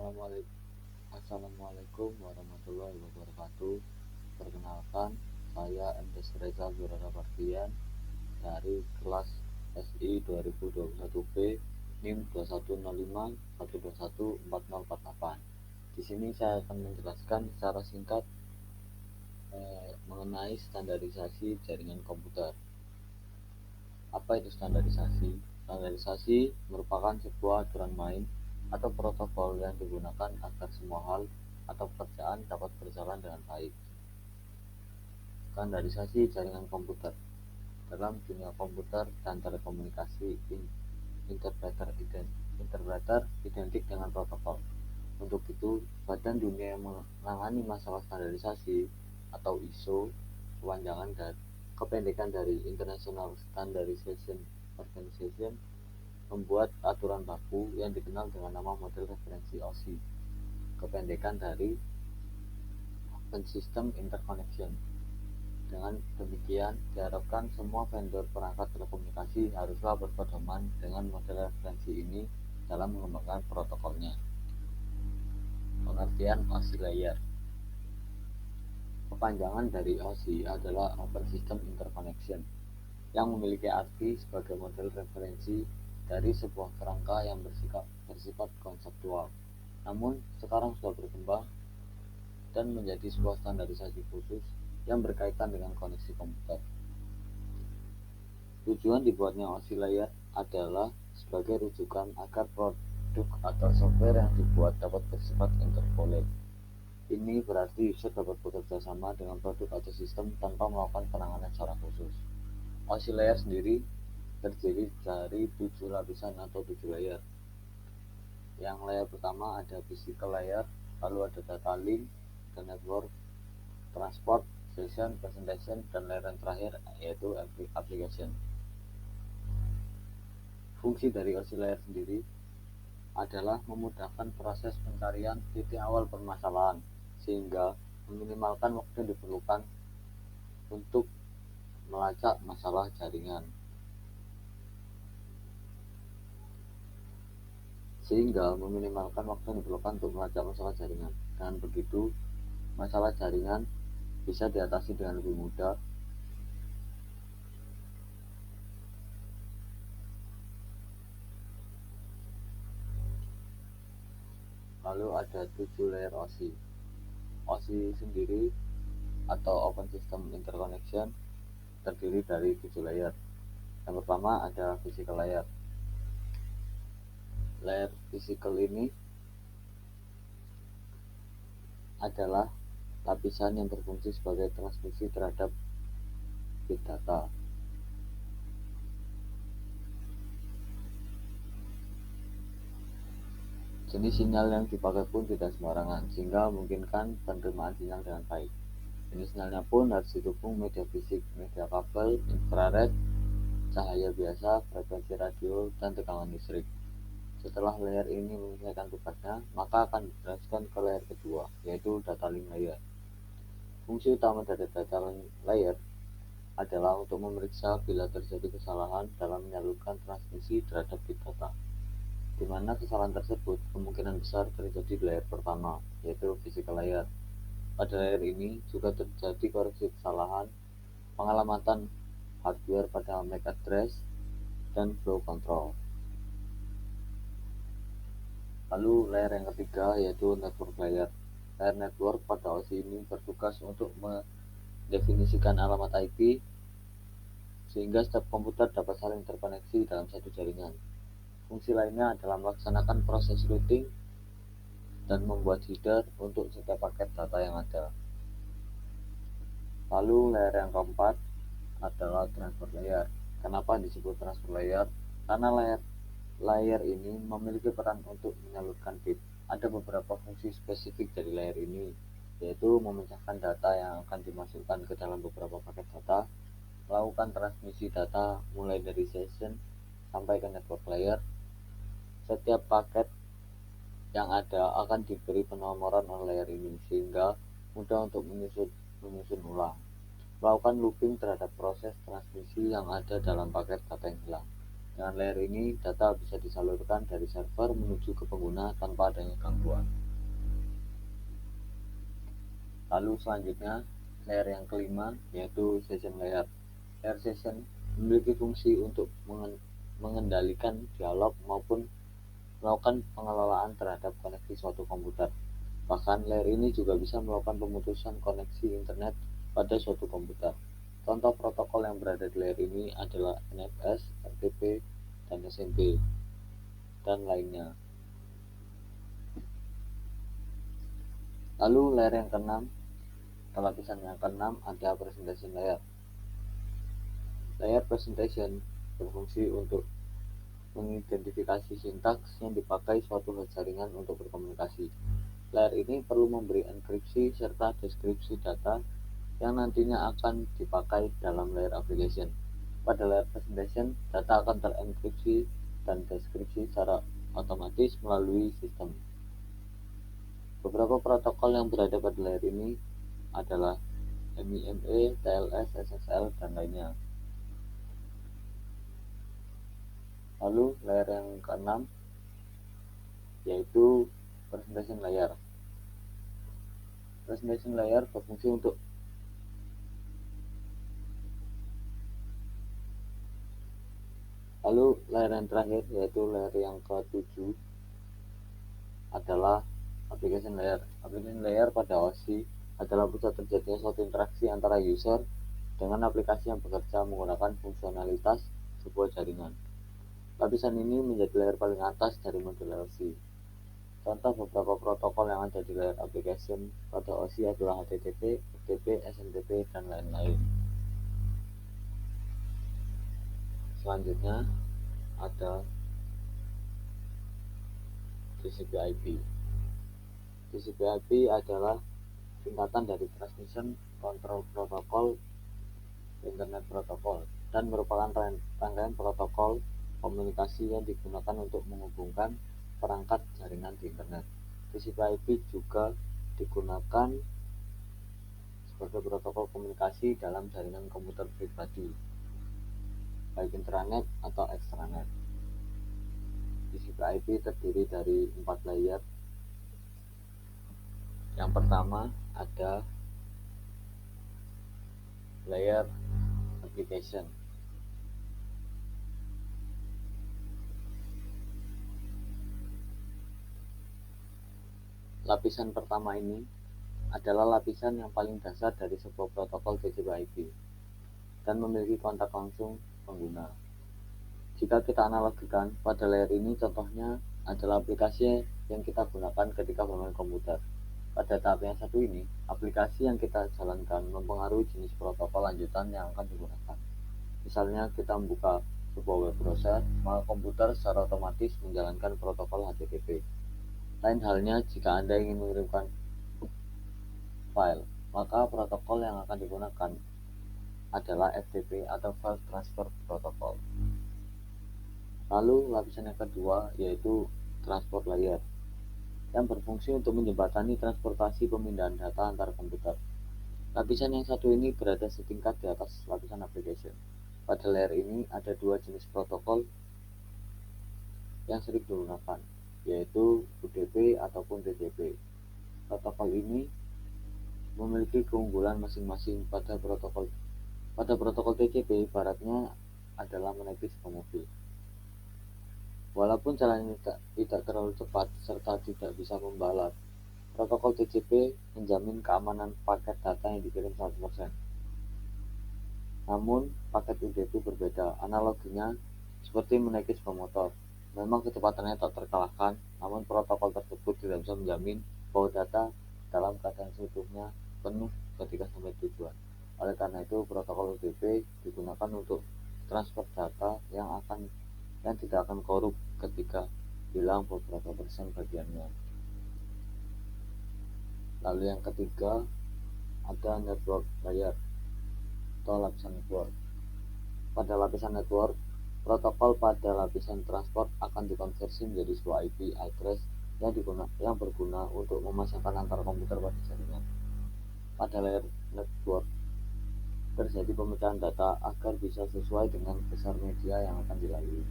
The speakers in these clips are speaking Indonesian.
Assalamualaikum warahmatullahi wabarakatuh. Perkenalkan, saya MTs Reza Wirarapardian dari kelas SI 2021B NIM 2105121408. Di sini saya akan menjelaskan secara singkat mengenai standarisasi jaringan komputer. Apa itu standarisasi? Standarisasi merupakan sebuah aturan main atau protokol yang digunakan agar semua hal atau pekerjaan dapat berjalan dengan baik. Standarisasi jaringan komputer. Dalam dunia komputer dan telekomunikasi, interpreter identik dengan protokol. Untuk itu, Badan Dunia yang menangani masalah standarisasi atau ISO, kependekan dari International Standardization Organization, membuat aturan baku yang dikenal dengan nama model referensi OSI, kependekan dari Open System Interconnection. Dengan demikian, diharapkan semua vendor perangkat telekomunikasi haruslah berpedoman dengan model referensi ini dalam mengembangkan protokolnya. Pengertian OSI layer. Kepanjangan dari OSI adalah Open System Interconnection, yang memiliki arti sebagai model referensi dari sebuah kerangka yang bersifat konseptual, namun sekarang sudah berkembang dan menjadi sebuah standarisasi khusus yang berkaitan dengan koneksi komputer. Tujuan dibuatnya OSI layer adalah sebagai rujukan agar produk atau software yang dibuat dapat bersifat interpolate. Ini berarti user dapat bekerja sama dengan produk atau sistem tanpa melakukan penanganan secara khusus. OSI layer sendiri terdiri dari 7 lapisan atau 7 layer. Yang layer pertama ada physical layer, lalu ada data link, dan network, transport, session, presentation, dan layer yang terakhir yaitu application. Fungsi dari OSI layer sendiri adalah memudahkan proses pencarian titik awal permasalahan sehingga meminimalkan waktu yang diperlukan untuk melacak masalah jaringan. Dengan begitu, masalah jaringan bisa diatasi dengan lebih mudah. Lalu ada 7 layer OSI. OSI sendiri atau Open System Interconnection terdiri dari 7 layer. Yang pertama ada physical layer. Layer physical ini adalah lapisan yang berfungsi sebagai transmisi terhadap bit data. Jenis sinyal yang dipakai pun tidak sembarangan, sehingga memungkinkan penerimaan sinyal dengan baik. Jenis sinyalnya pun harus didukung media fisik, media kabel, infrared, cahaya biasa, frekuensi radio, dan tegangan listrik. Setelah layer ini menyelesaikan tugasnya, maka akan dijelaskan ke layer kedua, yaitu data link layer. Fungsi utama dari data link layer adalah untuk memeriksa bila terjadi kesalahan dalam menyalurkan transmisi terhadap bit data, di mana kesalahan tersebut kemungkinan besar terjadi di layer pertama, yaitu physical layer. Pada layer ini juga terjadi koreksi kesalahan, pengalamatan hardware pada MAC address, dan flow control. Lalu layer yang ketiga yaitu network layer. Layer network pada OSI ini bertugas untuk mendefinisikan alamat IP sehingga setiap komputer dapat saling terkoneksi dalam satu jaringan. Fungsi lainnya adalah melaksanakan proses routing dan membuat header untuk setiap paket data yang ada. Lalu layer yang keempat adalah transfer layer. Kenapa disebut transfer layer? Karena layer ini memiliki peran untuk menyalurkan bit. Ada beberapa fungsi spesifik dari layer ini, yaitu memecahkan data yang akan dimasukkan ke dalam beberapa paket data, melakukan transmisi data mulai dari session sampai ke network layer. Setiap paket yang ada akan diberi penomoran oleh layer ini sehingga mudah untuk menyusun ulang. Melakukan looping terhadap proses transmisi yang ada dalam paket data yang hilang. Dengan layer ini, data bisa disalurkan dari server menuju ke pengguna tanpa adanya gangguan. Lalu selanjutnya, layer yang kelima yaitu session layer. Layer session memiliki fungsi untuk mengendalikan dialog maupun melakukan pengelolaan terhadap koneksi suatu komputer. Bahkan layer ini juga bisa melakukan pemutusan koneksi internet pada suatu komputer. Contoh protokol yang berada di layer ini adalah NFS, FTP, dan SMP, dan lainnya. Lalu layer yang keenam, lapisan yang keenam ada presentation layer. Layer presentation berfungsi untuk mengidentifikasi sintaks yang dipakai suatu jaringan untuk berkomunikasi. Layer ini perlu memberi enkripsi serta deskripsi data yang nantinya akan dipakai dalam layer application. Pada layer presentation, data akan terenkripsi dan deskripsi secara otomatis melalui sistem. Beberapa protokol yang berada pada layer ini adalah MIME, TLS, SSL, dan lainnya. Lalu layer yang keenam yaitu presentation layer. Presentation layer berfungsi untuk Lalu layer yang terakhir yaitu layer yang ke-7 adalah application layer. Application layer pada OSI adalah pusat terjadinya suatu interaksi antara user dengan aplikasi yang bekerja menggunakan fungsionalitas sebuah jaringan. Lapisan ini menjadi layer paling atas dari modul OSI. Contoh beberapa protokol yang ada di layer application pada OSI adalah HTTP, FTP, SMTP, dan lain-lain. Selanjutnya ada TCP/IP. TCP/IP adalah singkatan dari Transmission Control Protocol Internet Protocol dan merupakan rangkaian protokol komunikasi yang digunakan untuk menghubungkan perangkat jaringan di internet. TCP/IP juga digunakan sebagai protokol komunikasi dalam jaringan komputer pribadi, baik intranet atau extranet. TCP/IP terdiri dari 4 layer. Yang pertama ada layer application. Lapisan pertama ini adalah lapisan yang paling dasar dari sebuah protokol TCP/IP dan memiliki kontak langsung pengguna. Jika kita analogikan pada layer ini, contohnya adalah aplikasi yang kita gunakan ketika bermain komputer. Pada tahap yang satu ini, aplikasi yang kita jalankan mempengaruhi jenis protokol lanjutan yang akan digunakan. Misalnya kita membuka sebuah web browser, maka komputer secara otomatis menjalankan protokol HTTP. Lain halnya jika Anda ingin mengirimkan file, maka protokol yang akan digunakan adalah FTP atau File Transfer Protocol. Lalu lapisan yang kedua yaitu transport layer yang berfungsi untuk menjembatani transportasi pemindahan data antar komputer. Lapisan yang satu ini berada setingkat di atas lapisan application. Pada layer ini ada dua jenis protokol yang sering digunakan, yaitu UDP ataupun TCP. Protokol ini memiliki keunggulan masing-masing. Pada protokol TCP, ibaratnya adalah menaiki sebuah mobil. Walaupun jalannya tidak terlalu cepat serta tidak bisa membalap, protokol TCP menjamin keamanan paket data yang dikirim 100%. Namun, paket UDP berbeda. Analoginya seperti menaiki sebuah motor. Memang kecepatannya tak terkalahkan, namun protokol tersebut tidak bisa menjamin bahwa data dalam keadaan seutuhnya penuh ketika sampai tujuan. Oleh karena itu, protokol UDP digunakan untuk transfer data yang tidak akan korup ketika hilang beberapa persen bagiannya. Lalu yang ketiga ada network layer atau lapisan network. Pada lapisan network, protokol pada lapisan transport akan dikonversi menjadi sebuah IP address yang berguna untuk memasangkan antar komputer pada jaringan. Pada layer network terjadi pemecahan data agar bisa sesuai dengan besar media yang akan dilalui.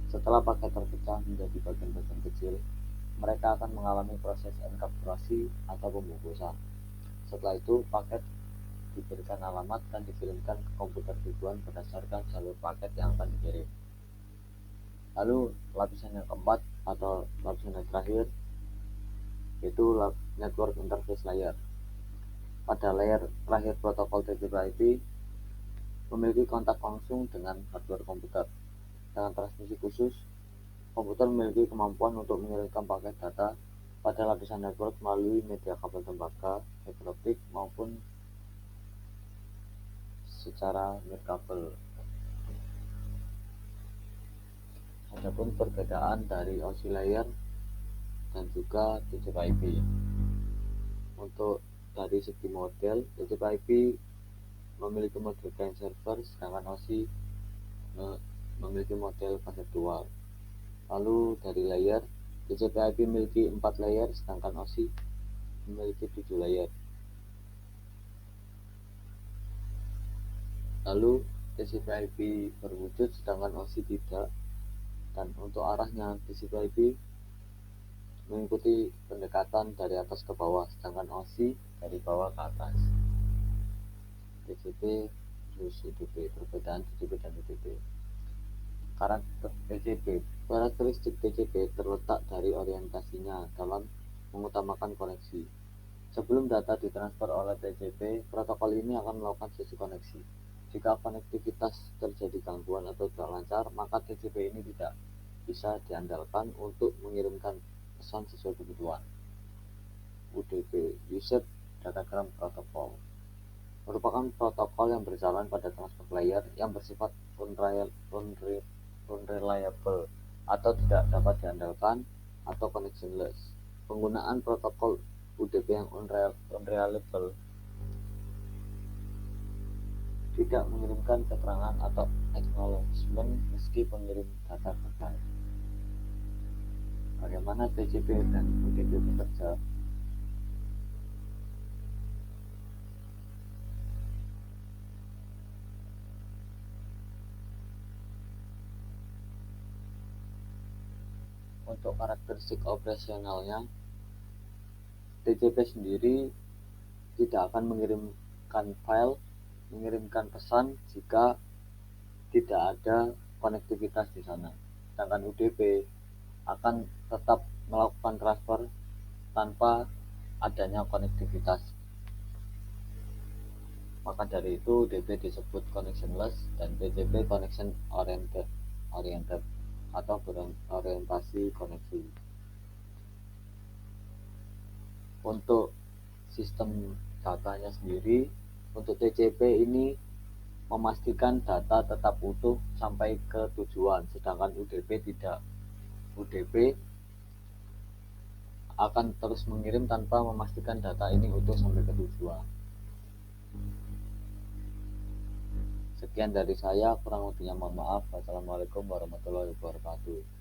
Setelah paket terpecah menjadi bagian-bagian kecil, mereka akan mengalami proses enkapsulasi atau pembungkusan. Setelah itu, paket diberikan alamat dan dikirimkan ke komputer tujuan berdasarkan jalur paket yang akan dikirim. Lalu lapisan yang keempat atau lapisan yang terakhir yaitu network interface layer. Pada layer terakhir protokol TCP/IP memiliki kontak langsung dengan hardware komputer. Dengan transmisi khusus, komputer memiliki kemampuan untuk mengirimkan paket data pada lapisan network melalui media kabel tembaga, fiber optik maupun secara nirkabel. Adapun perbedaan dari OSI layer dan juga TCP/IP. Untuk dari segi model, TCP/IP memiliki model client server, sedangkan OSI memiliki model konseptual. Lalu dari layer, TCP/IP memiliki 4 layer, sedangkan OSI memiliki 7 layer. Lalu TCP/IP berwujud, sedangkan OSI tidak. Dan untuk arahnya, TCP/IP mengikuti pendekatan dari atas ke bawah, sedangkan OSI dari bawah ke atas. TCP versus UDP, perbedaan TCP dan UDP. Karakteristik TCP terletak dari orientasinya dalam mengutamakan koneksi. Sebelum data ditransfer oleh TCP, protokol ini akan melakukan sesi koneksi. Jika konektivitas terjadi gangguan atau tidak lancar, maka TCP ini tidak bisa diandalkan untuk mengirimkan pesan sesuai kebutuhan. UDP, User Datagram Protocol, merupakan protokol yang berjalan pada transport layer yang bersifat unreliable atau tidak dapat diandalkan atau connectionless. Penggunaan protokol UDP yang unreliable tidak mengirimkan keterangan atau acknowledgement meski pengirim data gagal. Bagaimana TCP dan UDP bekerja? Untuk karakteristik operasionalnya, TCP sendiri tidak akan mengirimkan pesan jika tidak ada konektivitas di sana. Sedangkan UDP akan tetap melakukan transfer tanpa adanya konektivitas. Maka dari itu UDP disebut connectionless dan TCP connection oriented atau berorientasi koneksi. Untuk sistem datanya sendiri, untuk TCP ini memastikan data tetap utuh sampai ke tujuan, sedangkan UDP tidak. UDP akan terus mengirim tanpa memastikan data ini utuh sampai ke tujuan. Sekian dari saya, kurang lebihnya mohon maaf. Wassalamualaikum warahmatullahi wabarakatuh.